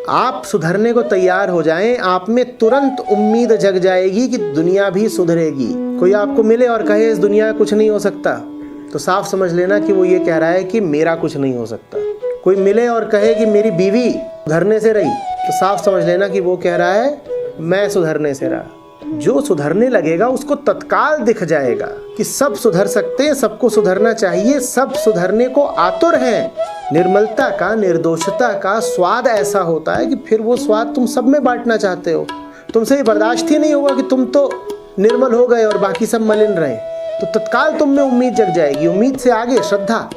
आप सुधरने को तैयार हो जाएं, आप में तुरंत उम्मीद जग जाएगी कि दुनिया भी सुधरेगी। कोई आपको मिले और कहे इस दुनिया में कुछ नहीं हो सकता, तो साफ समझ लेना कि वो ये कह रहा है कि मेरा कुछ नहीं हो सकता। कोई मिले और कहे कि मेरी बीवी सुधरने से रही, तो साफ समझ लेना कि वो कह रहा है मैं सुधरने से रहा। जो सुधरने लगेगा उसको तत्काल दिख जाएगा कि सब सुधर सकते हैं, सबको सुधरना चाहिए, सब सुधरने को आतुर हैं। निर्मलता का, निर्दोषता का स्वाद ऐसा होता है कि फिर वो स्वाद तुम सब में बांटना चाहते हो। तुमसे ये बर्दाश्त ही नहीं होगा कि तुम तो निर्मल हो गए और बाकी सब मलिन रहे। तो तत्काल तुम में उम्मीद जग जाएगी। उम्मीद से आगे श्रद्धा।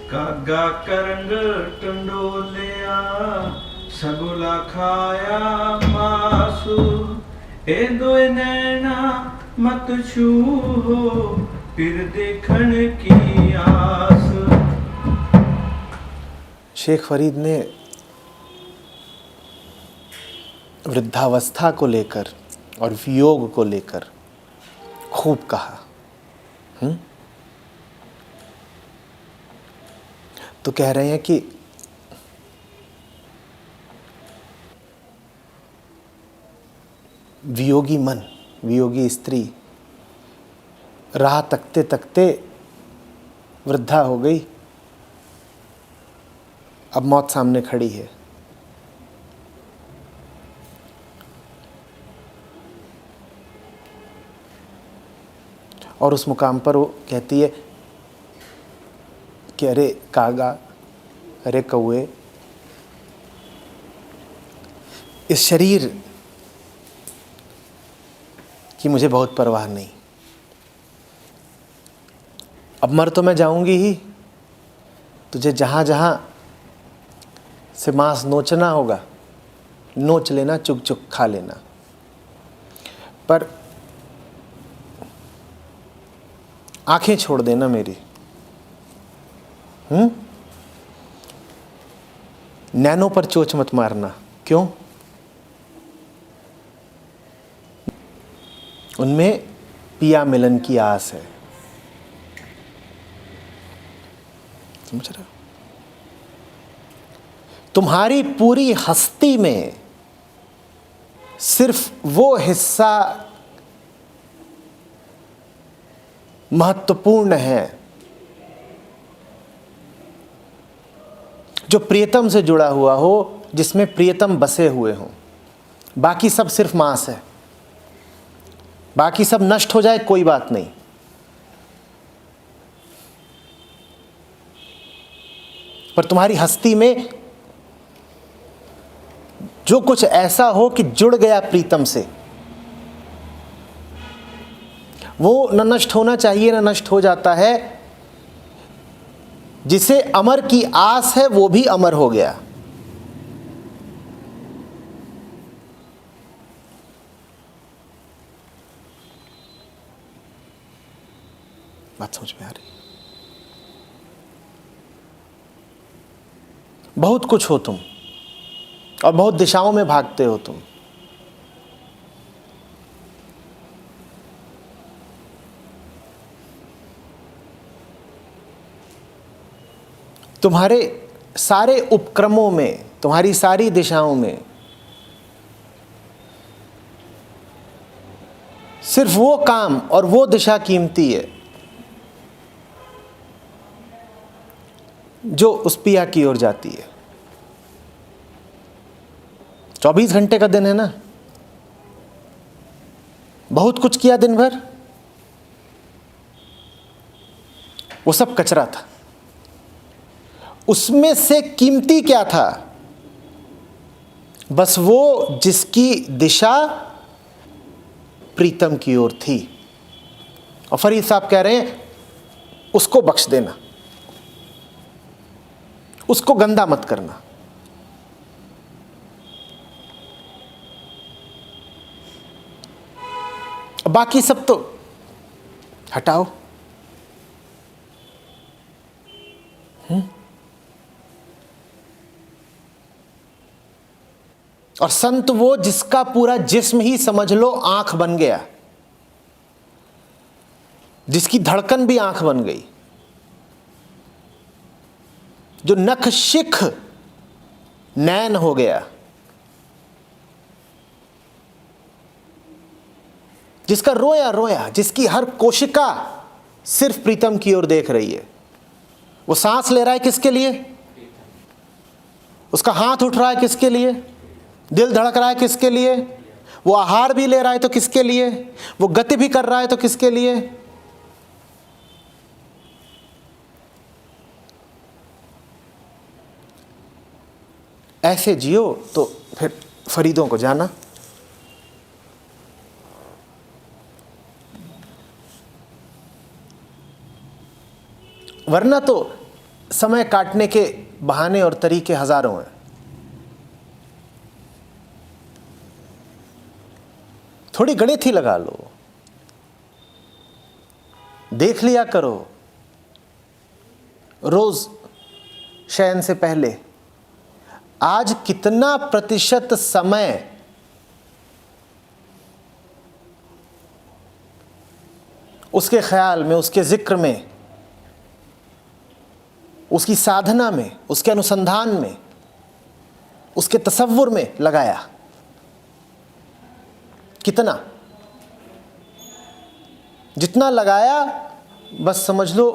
कागा करंग टंडोलिया सगुला खाया मासु ए दोए नैना मत छूहो फिर देखण की आस। शेख फरीद ने वृद्धावस्था को लेकर और वियोग को लेकर खूब कहा। तो कह रहे हैं कि वियोगी मन, वियोगी स्त्री राह तकते तकते वृद्धा हो गई, अब मौत सामने खड़ी है। और उस मुकाम पर वो कहती है कि अरे कागा, अरे कौए, इस शरीर की मुझे बहुत परवाह नहीं। अब मर तो मैं जाऊंगी ही, तुझे जहाँ जहाँ से मांस नोचना होगा नोच लेना, चुग चुग खा लेना, पर आंखें छोड़ देना मेरी। नैनों पर चोच मत मारना। क्यों? उनमें पिया मिलन की आस है। समझ रहे हो? तुम्हारी पूरी हस्ती में सिर्फ वो हिस्सा महत्वपूर्ण है जो प्रियतम से जुड़ा हुआ हो, जिसमें प्रियतम बसे हुए हों। बाकी सब सिर्फ मांस है। बाकी सब नष्ट हो जाए कोई बात नहीं, पर तुम्हारी हस्ती में जो कुछ ऐसा हो कि जुड़ गया प्रीतम से, वो न नष्ट होना चाहिए, न नष्ट हो जाता है। जिसे अमर की आस है वो भी अमर हो गया। बात समझ में आ रही? बहुत कुछ हो तुम और बहुत दिशाओं में भागते हो तुम। तुम्हारे सारे उपक्रमों में, तुम्हारी सारी दिशाओं में सिर्फ वो काम और वो दिशा कीमती है जो उस पिया की ओर जाती है। 24 घंटे का दिन है ना, बहुत कुछ किया दिन भर, वो सब कचरा था। उसमें से कीमती क्या था? बस वो जिसकी दिशा प्रीतम की ओर थी। और फरीद साहब कह रहे हैं उसको बख्श देना, उसको गंदा मत करना। बाकी सब तो हटाओ। और संत वो जिसका पूरा जिस्म ही समझ लो आंख बन गया, जिसकी धड़कन भी आंख बन गई, जो नख शिख नैन हो गया, जिसका रोया रोया, जिसकी हर कोशिका सिर्फ प्रीतम की ओर देख रही है। वो सांस ले रहा है किसके लिए? उसका हाथ उठ रहा है किसके लिए? दिल धड़क रहा है किसके लिए? वो आहार भी ले रहा है तो किसके लिए? वो गति भी कर रहा है तो किसके लिए? ऐसे जियो तो फिर फरीदों को जाना। वरना तो समय काटने के बहाने और तरीके हजारों हैं। थोड़ी गणित ही लगा लो, देख लिया करो रोज शयन से पहले आज कितना प्रतिशत समय उसके ख्याल में, उसके जिक्र में, उसकी साधना में, उसके अनुसंधान में, उसके तसव्वुर में लगाया। कितना? जितना लगाया बस समझ लो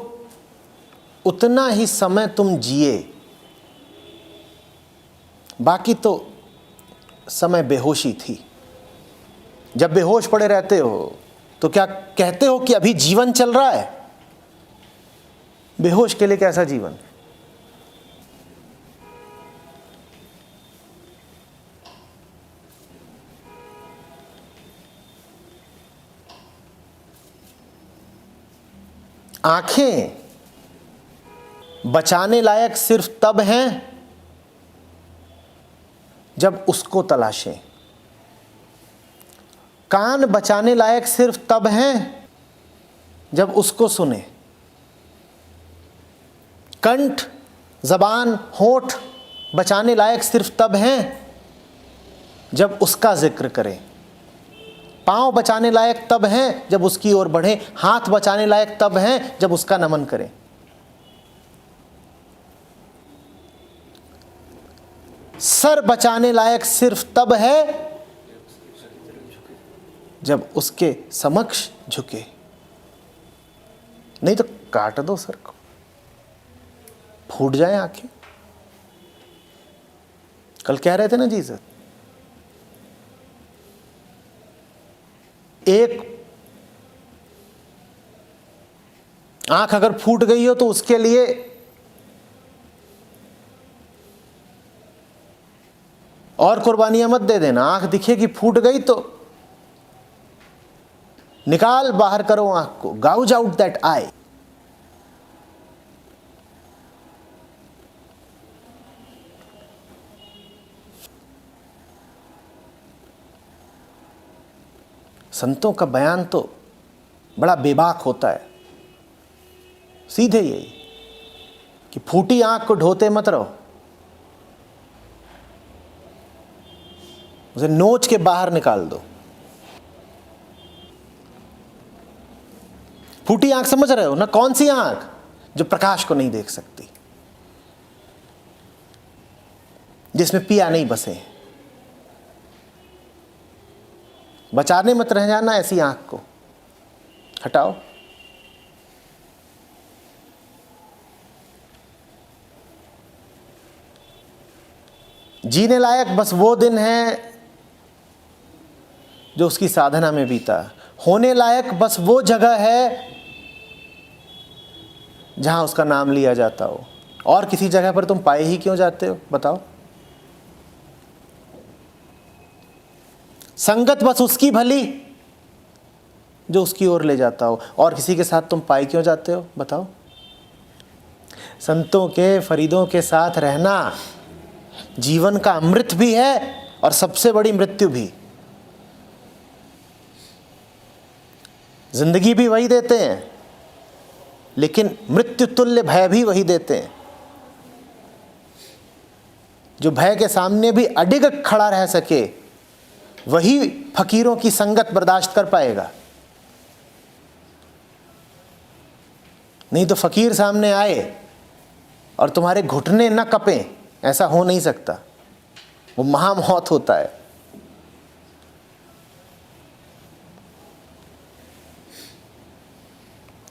उतना ही समय तुम जिए, बाकी तो समय बेहोशी थी। जब बेहोश पड़े रहते हो तो क्या कहते हो कि अभी जीवन चल रहा है? बेहोश के लिए कैसा जीवन? आंखें बचाने लायक सिर्फ तब हैं जब उसको तलाशें। कान बचाने लायक सिर्फ तब हैं जब उसको सुने। कंठ, जबान, होठ बचाने लायक सिर्फ तब हैं जब उसका जिक्र करें। पांव बचाने लायक तब हैं जब उसकी ओर बढ़ें। हाथ बचाने लायक तब हैं जब उसका नमन करें। सर बचाने लायक सिर्फ तब है जब उसके समक्ष झुके। नहीं तो काट दो सर को, फूट जाए आंखें। कल कह रहे थे ना जीसस, एक आंख अगर फूट गई हो तो उसके लिए और कुर्बानियां मत दे देना। आंख दिखेगी फूट गई तो निकाल बाहर करो आंख को, गाउज आउट दैट आई। संतों का बयान तो बड़ा बेबाक होता है। सीधे यही कि फूटी आंख को ढोते मत रहो, उसे नोच के बाहर निकाल दो। फूटी आंख समझ रहे हो ना? कौन सी आंख? जो प्रकाश को नहीं देख सकती, जिसमें पिया नहीं बसे। बचाने मत रह जाना ऐसी आंख को, हटाओ। जीने लायक बस वो दिन है जो उसकी साधना में बीता। होने लायक बस वो जगह है जहां उसका नाम लिया जाता हो। और किसी जगह पर तुम पाए ही क्यों जाते हो? बताओ। संगत बस उसकी भली जो उसकी ओर ले जाता हो। और किसी के साथ तुम पाए क्यों जाते हो? बताओ। संतों के, फरीदों के साथ रहना जीवन का अमृत भी है और सबसे बड़ी मृत्यु भी। जिंदगी भी वही देते हैं, लेकिन मृत्यु तुल्य भय भी वही देते हैं। जो भय के सामने भी अडिग खड़ा रह सके वही फकीरों की संगत बर्दाश्त कर पाएगा। नहीं तो फकीर सामने आए और तुम्हारे घुटने न कपें, ऐसा हो नहीं सकता, वो महामौत होता है।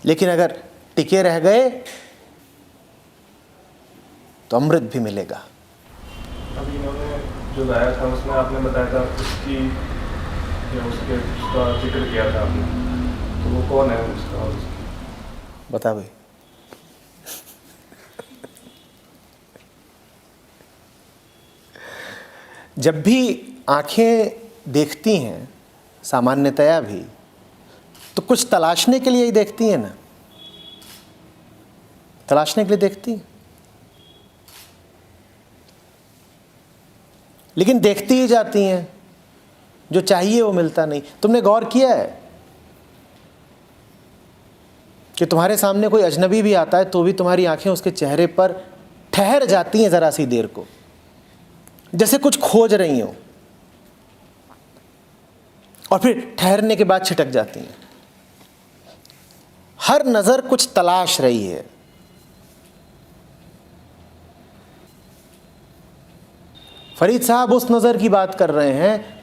लेकिन अगर टिके रह गए तो अमृत भी मिलेगा। अभी इन्होंने जो गाया था उसमें आपने बताया था उसका जिक्र किया था आपने, तो वो कौन है उसका? बता भाई। जब भी आंखें देखती हैं सामान्यतया भी, तो कुछ तलाशने के लिए ही देखती हैं ना, तलाशने के लिए देखती हैं। लेकिन देखती ही जाती हैं, जो चाहिए वो मिलता नहीं। तुमने गौर किया है कि तुम्हारे सामने कोई अजनबी भी आता है तो भी तुम्हारी आंखें उसके चेहरे पर ठहर जाती हैं जरा सी देर को, जैसे कुछ खोज रही हो, और फिर ठहरने के बाद छिटक जाती हैं। हर नजर कुछ तलाश रही है। फरीद साहब उस नजर की बात कर रहे हैं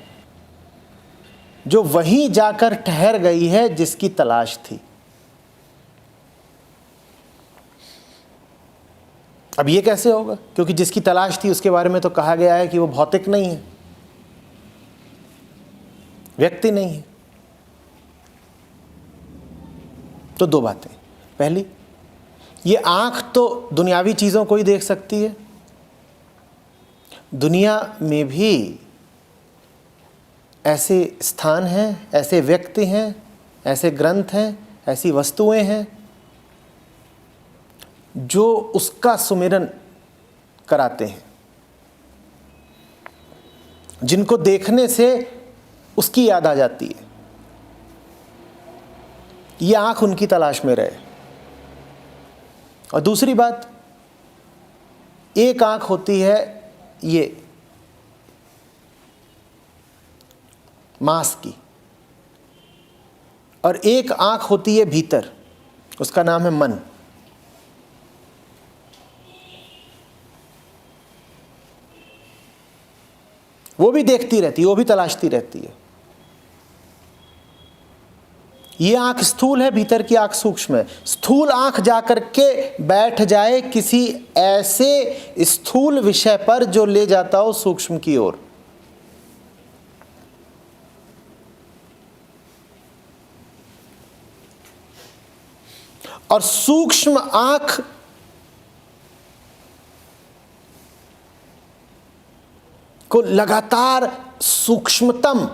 जो वहीं जाकर ठहर गई है जिसकी तलाश थी। अब ये कैसे होगा? क्योंकि जिसकी तलाश थी उसके बारे में तो कहा गया है कि वो भौतिक नहीं है, व्यक्ति नहीं है। तो दो बातें। पहली, ये आंख तो दुनियावी चीजों को ही देख सकती है। दुनिया में भी ऐसे स्थान हैं, ऐसे व्यक्ति हैं, ऐसे ग्रंथ हैं, ऐसी वस्तुएं हैं जो उसका सुमिरन कराते हैं, जिनको देखने से उसकी याद आ जाती है। ये आंख उनकी तलाश में रहे। और दूसरी बात, एक आंख होती है ये मांस की, और एक आंख होती है भीतर, उसका नाम है मन। वो भी देखती रहती है, वो भी तलाशती रहती है। ये आंख स्थूल है, भीतर की आंख सूक्ष्म है। स्थूल आंख जाकर के बैठ जाए किसी ऐसे स्थूल विषय पर जो ले जाता हो सूक्ष्म की ओर, और सूक्ष्म आंख को लगातार सूक्ष्मतम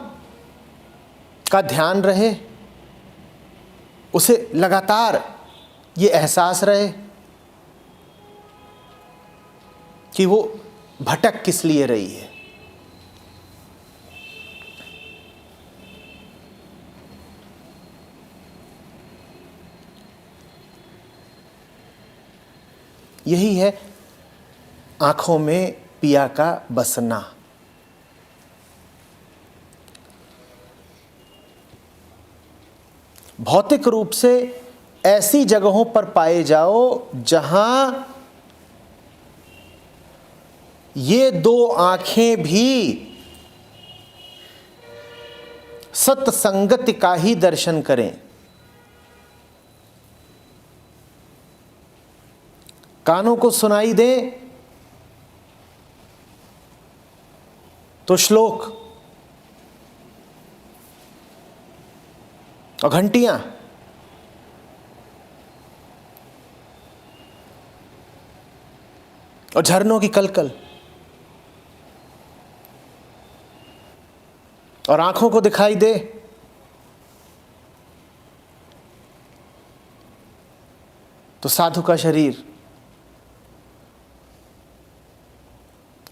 का ध्यान रहे, उसे लगातार ये एहसास रहे कि वो भटक किस लिए रही है। यही है आंखों में पिया का बसना। भौतिक रूप से ऐसी जगहों पर पाए जाओ जहां ये दो आंखें भी सत्संगति का ही दर्शन करें। कानों को सुनाई दे तो श्लोक और घंटियां, और झरनों की कलकल, और आंखों को दिखाई दे तो साधु का शरीर,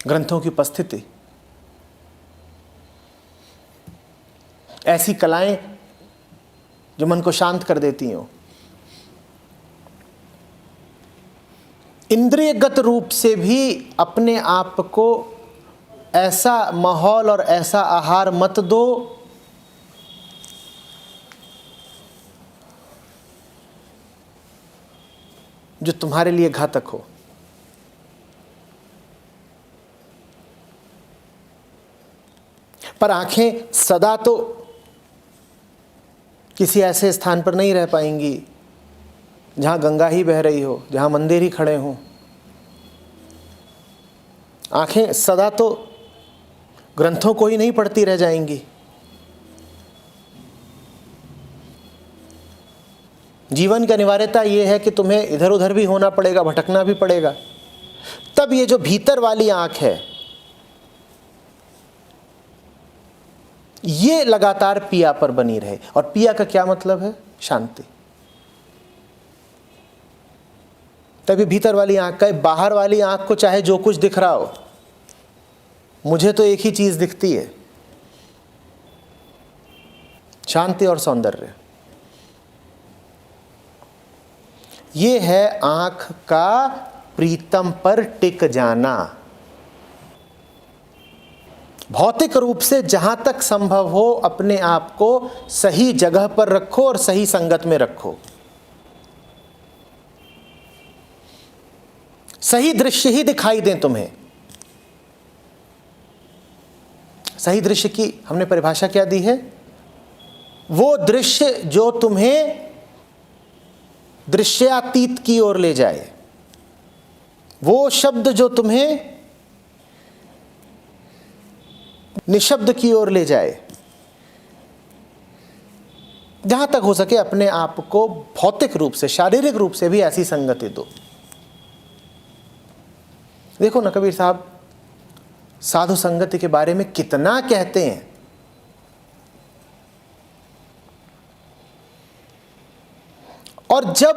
ग्रंथों की उपस्थिति, ऐसी कलाएं जो मन को शांत कर देती हो। इंद्रियगत रूप से भी अपने आप को ऐसा माहौल और ऐसा आहार मत दो जो तुम्हारे लिए घातक हो। पर आंखें सदा तो किसी ऐसे स्थान पर नहीं रह पाएंगी जहां गंगा ही बह रही हो, जहां मंदिर ही खड़े हों। आंखें सदा तो ग्रंथों को ही नहीं पढ़ती रह जाएंगी। जीवन की अनिवार्यता ये है कि तुम्हें इधर उधर भी होना पड़ेगा, भटकना भी पड़ेगा। तब ये जो भीतर वाली आंख है ये लगातार पिया पर बनी रहे। और पिया का क्या मतलब है? शांति। तभी भीतर वाली आंख का, बाहर वाली आंख को चाहे जो कुछ दिख रहा हो, मुझे तो एक ही चीज दिखती है, शांति और सौंदर्य। ये है आंख का प्रीतम पर टिक जाना। भौतिक रूप से जहां तक संभव हो अपने आप को सही जगह पर रखो और सही संगत में रखो। सही दृश्य ही दिखाई दें तुम्हें। सही दृश्य की हमने परिभाषा क्या दी है? वो दृश्य जो तुम्हें दृश्यातीत की ओर ले जाए, वो शब्द जो तुम्हें निशब्द की ओर ले जाए। जहां तक हो सके अपने आप को भौतिक रूप से, शारीरिक रूप से भी ऐसी संगति दो। देखो ना, कबीर साहब साधु संगति के बारे में कितना कहते हैं। और जब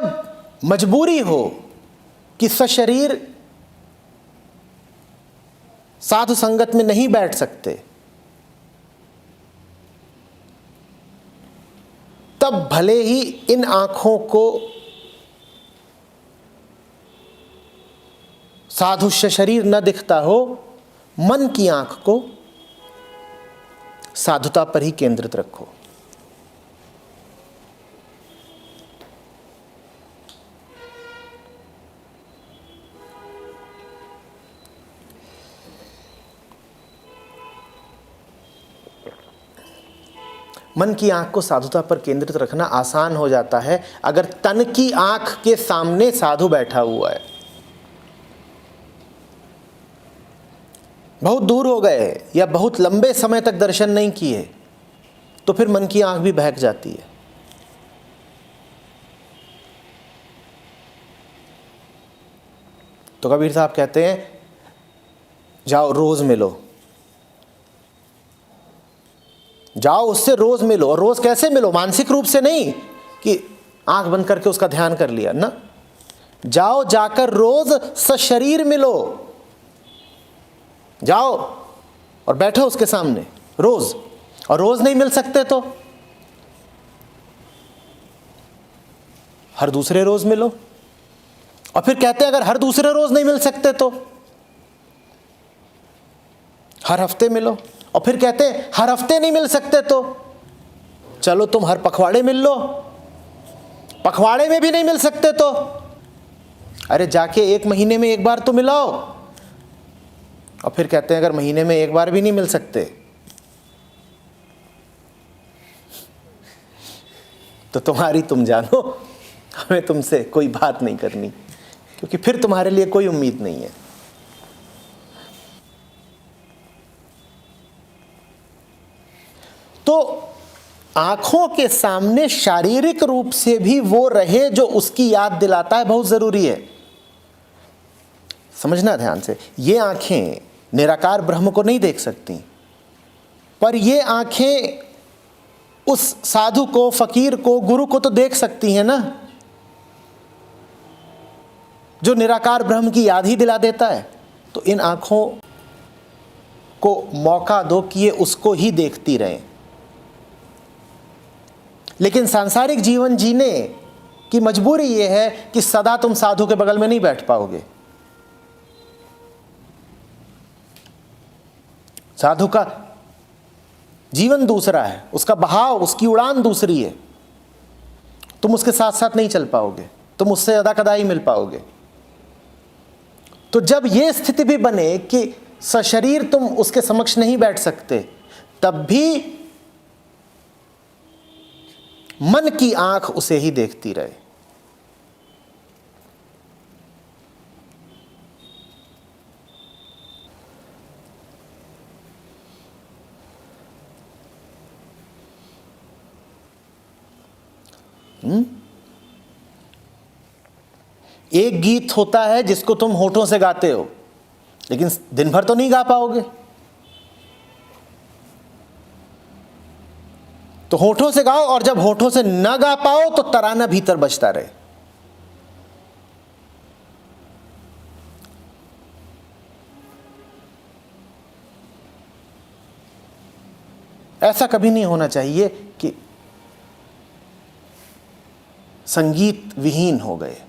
मजबूरी हो कि सशरीर साधु संगत में नहीं बैठ सकते, तब भले ही इन आंखों को साधु शरीर न दिखता हो, मन की आंख को साधुता पर ही केंद्रित रखो। मन की आंख को साधुता पर केंद्रित रखना आसान हो जाता है अगर तन की आंख के सामने साधु बैठा हुआ है। बहुत दूर हो गए या बहुत लंबे समय तक दर्शन नहीं किए तो फिर मन की आंख भी बहक जाती है। तो कबीर साहब कहते हैं, जाओ रोज मिलो, जाओ उससे रोज मिलो। और रोज कैसे मिलो? मानसिक रूप से नहीं कि आंख बंद करके उसका ध्यान कर लिया ना। जाओ, जाकर रोज सशरीर मिलो। जाओ और बैठो उसके सामने रोज। और रोज नहीं मिल सकते तो हर दूसरे रोज मिलो। और फिर कहते हैं अगर हर दूसरे रोज नहीं मिल सकते तो हर हफ्ते मिलो। और फिर कहते हैं हर हफ्ते नहीं मिल सकते तो चलो तुम हर पखवाड़े मिल लो। पखवाड़े में भी नहीं मिल सकते तो अरे जाके एक महीने में एक बार तो मिलाओ। और फिर कहते हैं अगर महीने में एक बार भी नहीं मिल सकते तो तुम्हारी तुम जानो, हमें तुमसे कोई बात नहीं करनी, क्योंकि फिर तुम्हारे लिए कोई उम्मीद नहीं है। तो आंखों के सामने शारीरिक रूप से भी वो रहे जो उसकी याद दिलाता है, बहुत जरूरी है। समझना ध्यान से, ये आंखें निराकार ब्रह्म को नहीं देख सकती, पर ये आंखें उस साधु को, फकीर को, गुरु को तो देख सकती हैं ना, जो निराकार ब्रह्म की याद ही दिला देता है। तो इन आंखों को मौका दो कि ये उसको ही देखती रहें। लेकिन सांसारिक जीवन जीने की मजबूरी ये है कि सदा तुम साधु के बगल में नहीं बैठ पाओगे। साधु का जीवन दूसरा है, उसका बहाव, उसकी उड़ान दूसरी है। तुम उसके साथ साथ नहीं चल पाओगे, तुम उससे अदा कदाई मिल पाओगे। तो जब ये स्थिति भी बने कि सशरीर तुम उसके समक्ष नहीं बैठ सकते, तब भी मन की आंख उसे ही देखती रहे। एक गीत होता है जिसको तुम होठों से गाते हो, लेकिन दिन भर तो नहीं गा पाओगे। तो होठों से गाओ, और जब होठों से ना गा पाओ तो तराना भीतर बजता रहे। ऐसा कभी नहीं होना चाहिए कि संगीत विहीन हो गए।